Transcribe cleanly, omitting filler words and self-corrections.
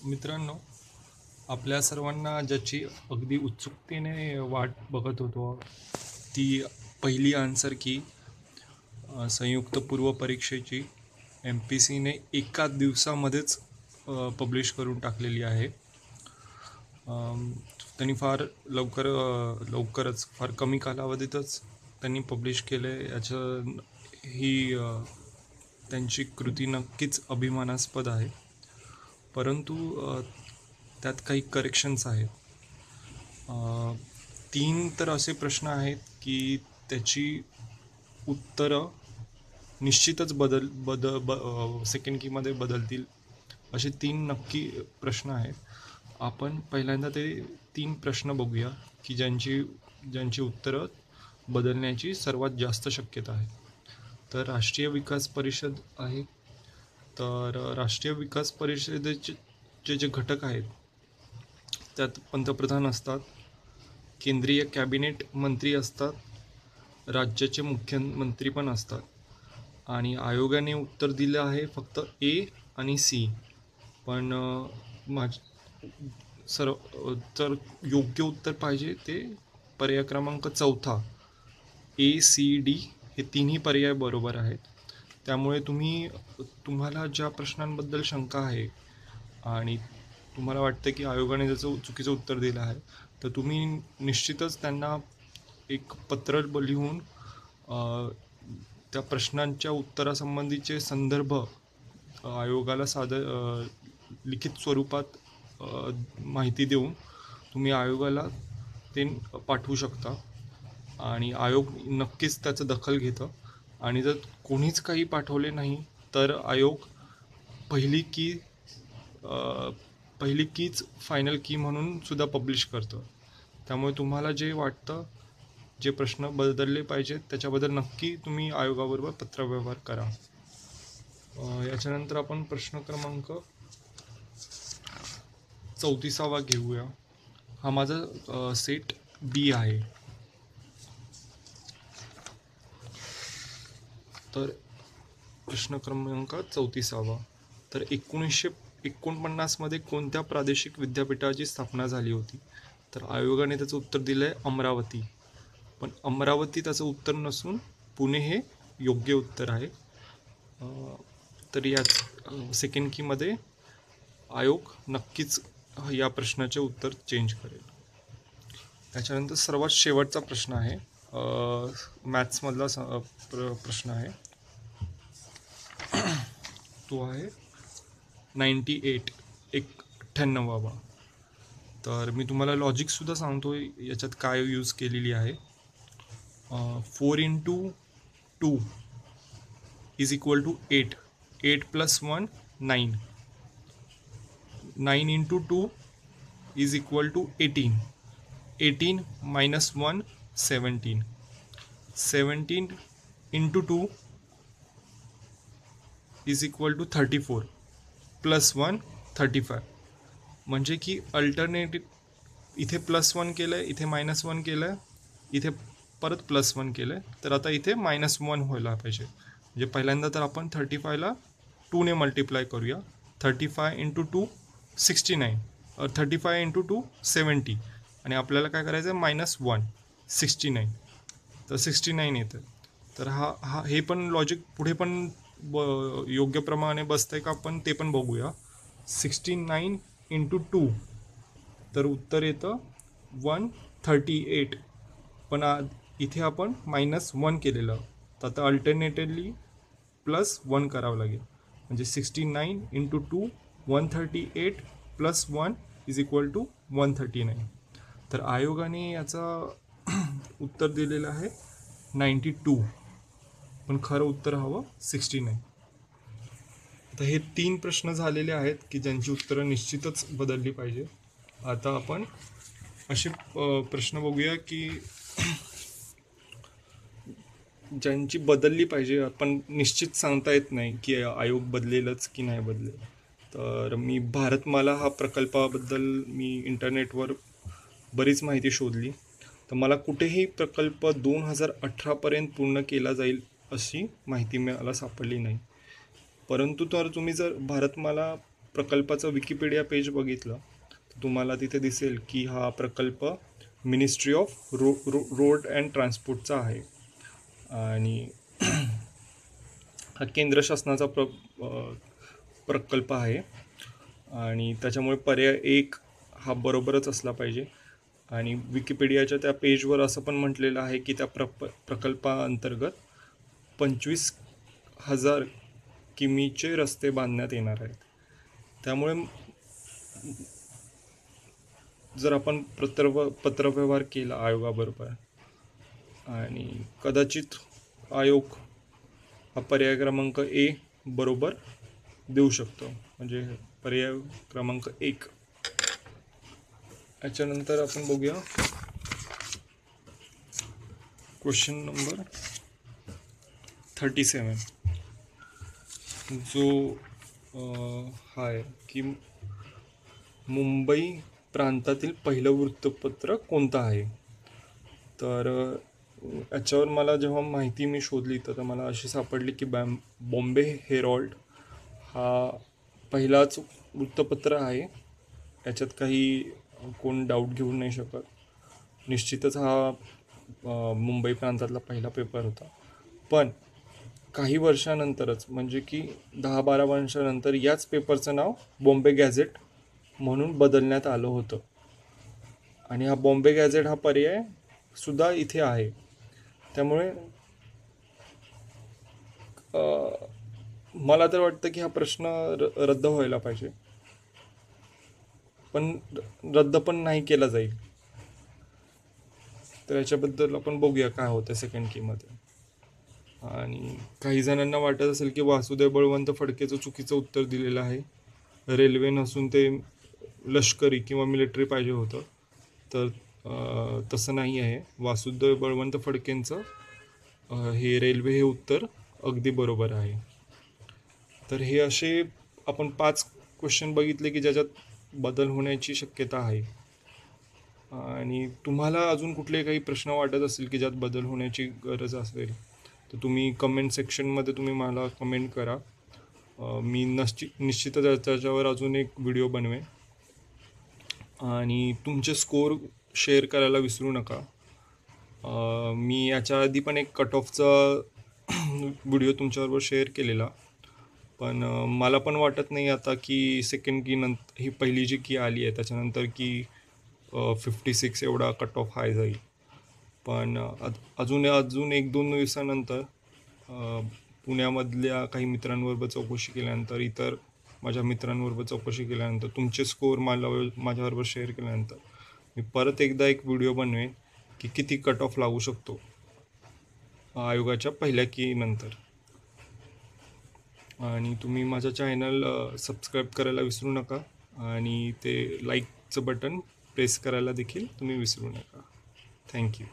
मित्रांनो, आपल्या सर्वांना ज्याची अगदी उत्सुकतेने वाट बघत होतो, ती पहिली आन्सर की संयुक्त पूर्व परीक्षेची MPSCने एका दिवसामध्येच पब्लिश करून टाकलेली आहे. त्यांनी फार लवकरच फार कमी कालावधीतच त्यांनी पब्लिश केले. ही त्यांची कृती नक्कीच अभिमानास्पद आहे. परंतु त्यात काही करेक्शन्स आहेत. 3 तर असे प्रश्न आहेत की त्याची उत्तरं निश्चितच सेकंड कीमध्ये बदलतील. असे 3 नक्की प्रश्न आहेत. आपण पहिल्यांदा ते 3 प्रश्न बघूया की ज्यांची उत्तरं बदलण्याची सर्वात जास्त शक्यता आहे. तर राष्ट्रीय विकास परिषद आहे. तर राष्ट्रीय विकास परिषदेचे जे घटक आहेत त्यात पंतप्रधान असतात, केंद्रीय कॅबिनेट मंत्री असतात, राज्याचे मुख्यमंत्री पण असतात आणि आयोगाने उत्तर दिलं आहे फक्त ए आणि सी. पण तर योग्य उत्तर पाहिजे ते पर्याय क्रमांक 4 ACD हे तिन्ही पर्याय बरोबर आहेत. त्यामुळे तुम्हाला ज्या प्रश्नांबद्दल शंका आहे आणि तुम्हाला वाटतं की आयोगाने त्याचं चुकीचं उत्तर दिलं आहे, तर तुम्ही निश्चितच त्यांना एक पत्र लिहून त्या प्रश्नांच्या उत्तरासंबंधीचे संदर्भ आयोगाला लिखित स्वरूपात माहिती देऊन तुम्ही आयोगाला ते पाठवू शकता आणि आयोग नक्कीच त्याचं दखल घेतं. आणि जर कोणीच काही पाठवले नाही तर आयोग पहिली कीच फायनल की म्हणून सुद्धा पब्लिश करतं. त्यामुळे तुम्हाला जे वाटतं, जे प्रश्न बदलले पाहिजेत त्याच्याबद्दल नक्की तुम्ही आयोगाबरोबर पत्रव्यवहार करा. याच्यानंतर आपण प्रश्न क्रमांक 34 घेऊया. हा माझा सेट बी आहे. तर प्रश्न क्रमांक 34. तर 1949 मध्ये कोणत्या प्रादेशिक विद्यापीठाची स्थापना झाली होती? तर आयोगाने त्याचं उत्तर दिलं आहे अमरावती. पण अमरावती त्याचं उत्तर नसून पुणे हे योग्य उत्तर आहे. तर याच सेकंड कीमध्ये आयोग नक्कीच या प्रश्नाचे उत्तर चेंज करेल. त्याच्यानंतर सर्वात शेवटचा प्रश्न आहे, मॅथ्समधला प्रश्न आहे. तो आहे 98. तर मी तुम्हाला लॉजिकसुद्धा सांगतो याच्यात काय यूज केलेली आहे. 4 into 2 is equal to 8. 8 plus 1 9. 9 into 2 is equal to 18. 18 minus 1 17. 17 into 2 is equal to 34 plus 1 35. म्हणजे की अल्टरनेटिव्ह इथे +1 केलं आहे, इथे -1 केलं आहे, इथे परत +1 केलं आहे. तर आता इथे -1 व्हायला पाहिजे. म्हणजे पहिल्यांदा तर आपण 35ला 2ने मल्टिप्लाय करूया. 35 into 2 69. 35 into 2 70. आणि आपल्याला काय करायचं आहे, -1 69. तर 69 येतं. तर हे पण लॉजिक पुढे पण योग्य प्रमाणे बसतंय का आपण ते पण बघूया. 69 into 2 तर उत्तर येतं 138. पण इथे आपण -1 केलेलं, तर आता अल्टरनेटिव्हली +1 करावं लागेल. म्हणजे 69 into 2 138 plus 1 is equal to 139. तर आयोगाने याचं उत्तर दिलेलं आहे 92. पण खरं उत्तर हवं 69. आता हे 3 प्रश्न झालेले आहेत की ज्यांची उत्तरं निश्चितच बदलली पाहिजे. आता आपण असे प्रश्न बघूया की ज्यांची बदलली पाहिजे, पण निश्चित सांगता येत नाही की आयोग बदलेलच की नाही बदलेल. तर मी भारतमाला हा प्रकल्पाबद्दल मी इंटरनेटवर बरीच माहिती शोधली. तर मला कुठेही प्रकल्प 2018पर्यंत पूर्ण केला जाईल अशी माहिती मला सापडली नाही. परंतु जर भारतमाला प्रकल्पाचं विकिपीडिया पेज बघितलं तर तुम्हाला तिथे दिसेल की हा प्रकल्प मिनिस्ट्री ऑफ रोड अँड ट्रान्सपोर्टचा आहे आणि हा केंद्र शासनाचा प्रकल्प आहे आणि त्याच्यामुळे पर्याय 1 हा बरोबरच असला पाहिजे. आणि विकिपीडियाच्या त्या पेजवर असं पण म्हटलेलं आहे की त्या प्रकल्पाअंतर्गत 25,000 किमीचे रस्ते बांधण्यात येणार आहेत. त्यामुळे जर आपण पत्रव्यवहार केला आयोगाबरोबर आणि कदाचित आयोग हा पर्याय क्रमांक ए बरोबर देऊ शकतो, म्हणजे पर्याय क्रमांक 1. याच्यानंतर आपण बघूया क्वेश्चन नंबर 37 जो हा आहे की मुंबई प्रांतातील पहिलं वृत्तपत्र कोणतं आहे. तर याच्यावर मला जेव्हा माहिती मी शोधली तर मला अशी सापडली की बॉम्बे हेरॉल्ड हा पहिलाच वृत्तपत्र आहे. याच्यात काही कोण डाऊट घेऊ नाही शकत. निश्चितच हा मुंबई प्रांतातला पहिला पेपर होता. पण काही वर्षानंतरच म्हणजे की 10-12 वर्षानंतर याच पेपरचं नाव बॉम्बे गॅझेट म्हणून बदलण्यात आलं होतं आणि हा बॉम्बे गॅझेट हा पर्याय सुद्धा इथे आहे. त्यामुळे मला तर वाटतं की हा प्रश्न रद्द व्हायला पाहिजे, पण रद्द पण नाही केला जाईल. तर याच्याबद्दल आपण बघूया काय होतं सेकंड कीमध्ये. आणि काही जणांना वाटत असेल की वासुदेव बळवंत फडकेचं चुकीचं उत्तर दिलेलं आहे. रेल्वे नसून ते लष्करी किंवा मिलिटरी पाहिजे होतं. तर तसं नाही आहे. वासुदेव बळवंत फडकेंचं हे रेल्वे हे उत्तर अगदी बरोबर आहे. तर हे असे आपण 5 क्वेश्चन बघितले की ज्याच्यात बदल होण्याची शक्यता आहे. आणि तुम्हाला अजून कुठले काही प्रश्न वाटत असतील की ज्यात बदल होण्याची गरज असेल तर तुम्ही कमेंट सेक्शनमध्ये तुम्ही मला कमेंट करा. मी निश्चितच त्याच्यावर अजून एक व्हिडिओ बनवेन. आणि तुमचे स्कोर शेअर करायला विसरू नका. मी याच्या आधी पण एक कट ऑफचा व्हिडिओ तुमच्याबरोबर शेअर केलेला, पण मला पण वाटत नाही आता की सेकंड की नंतर ही पहिली जी की आली आहे त्याच्यानंतर की 56 एवढा कट ऑफ हाय जाईल. पण अजून 1-2 दिवसानंतर पुण्यामधल्या काही मित्रांबरोबर चौकशी केल्यानंतर, इतर माझ्या मित्रांबरोबर चौकशी केल्यानंतर, तुमचे स्कोर माझ्याबरोबर शेअर केल्यानंतर मी परत एकदा एक व्हिडिओ बनवेन की किती कट ऑफ लागू शकतो आयोगाच्या पहिल्या की नंतर. आणि तुम्ही माझं चॅनल सबस्क्राईब करायला विसरू नका आणि ते लाईकचं बटन प्रेस करायला देखील तुम्ही विसरू नका. थँक्यू.